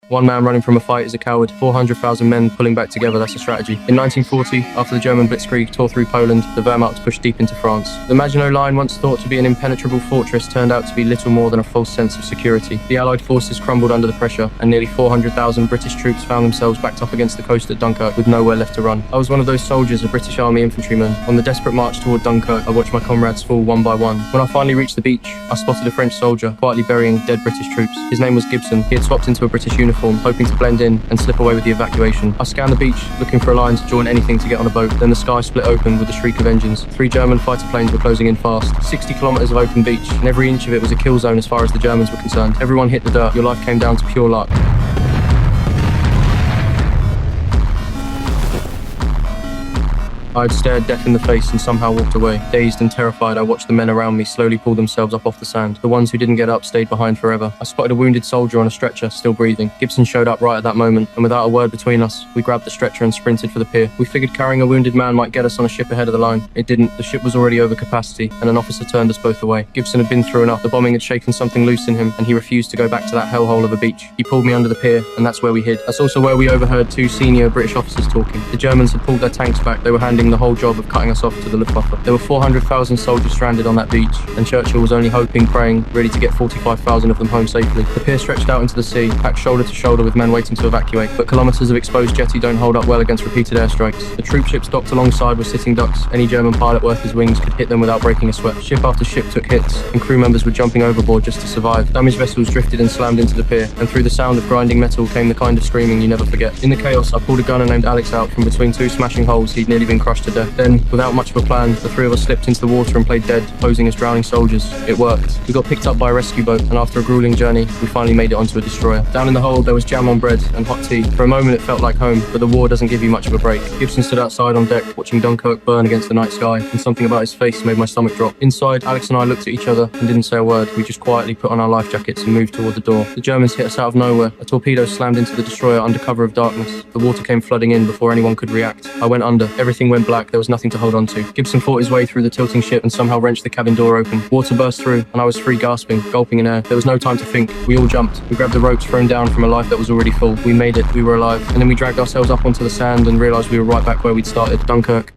One man running from a fight is a coward. 400,000 men pulling back together, that's a strategy. In 1940, after the German blitzkrieg tore through Poland, the Wehrmacht pushed deep into France. The Maginot Line, once thought to be an impenetrable fortress, turned out to be little more than a false sense of security. The Allied forces crumbled under the pressure, and nearly 400,000 British troops found themselves backed up against the coast at Dunkirk with nowhere left to run. I was one of those soldiers, a British Army infantryman. On the desperate march toward Dunkirk, I watched my comrades fall one by one. When I finally reached the beach, I spotted a French soldier quietly burying dead British troops. His name was Gibson. He had swapped into a British uniform, hoping to blend in and slip away with the evacuation. I scanned the beach, looking for a line to join anything to get on a boat. Then the sky split open with the shriek of engines. 3 German fighter planes were closing in fast. 60 kilometers of open beach, and every inch of it was a kill zone as far as the Germans were concerned. Everyone hit the dirt. Your life came down to pure luck. I had stared death in the face and somehow walked away. Dazed and terrified, I watched the men around me slowly pull themselves up off the sand. The ones who didn't get up stayed behind forever. I spotted a wounded soldier on a stretcher, still breathing. Gibson showed up right at that moment, and without a word between us, we grabbed the stretcher and sprinted for the pier. We figured carrying a wounded man might get us on a ship ahead of the line. It didn't. The ship was already over capacity, and an officer turned us both away. Gibson had been through enough. The bombing had shaken something loose in him, and he refused to go back to that hellhole of a beach. He pulled me under the pier, and that's where we hid. That's also where we overheard 2 senior British officers talking. The Germans had pulled their tanks back. They were handing the whole job of cutting us off to the Luftwaffe. There were 400,000 soldiers stranded on that beach, and Churchill was only hoping, praying, ready to get 45,000 of them home safely. The pier stretched out into the sea, packed shoulder to shoulder with men waiting to evacuate, but kilometers of exposed jetty don't hold up well against repeated airstrikes. The troop ships docked alongside were sitting ducks. Any German pilot worth his wings could hit them without breaking a sweat. Ship after ship took hits, and crew members were jumping overboard just to survive. Damaged vessels drifted and slammed into the pier, and through the sound of grinding metal came the kind of screaming you never forget. In the chaos, I pulled a gunner named Alex out from between 2 smashing holes. He'd nearly been crushed to death. Then, without much of a plan, the 3 of us slipped into the water and played dead, posing as drowning soldiers. It worked. We got picked up by a rescue boat, and after a grueling journey, we finally made it onto a destroyer. Down in the hold, there was jam on bread and hot tea. For a moment, it felt like home, but the war doesn't give you much of a break. Gibson stood outside on deck, watching Dunkirk burn against the night sky, and something about his face made my stomach drop. Inside, Alex and I looked at each other and didn't say a word. We just quietly put on our life jackets and moved toward the door. The Germans hit us out of nowhere. A torpedo slammed into the destroyer under cover of darkness. The water came flooding in before anyone could react. I went under. Everything went black. There was nothing to hold on to. Gibson fought his way through the tilting ship and somehow wrenched the cabin door open. Water burst through, and I was free, gasping, gulping in air. There was no time to think. We all jumped. We grabbed the ropes thrown down from a life that was already full. We made it. We were alive. And then we dragged ourselves up onto the sand and realized we were right back where we'd started, Dunkirk.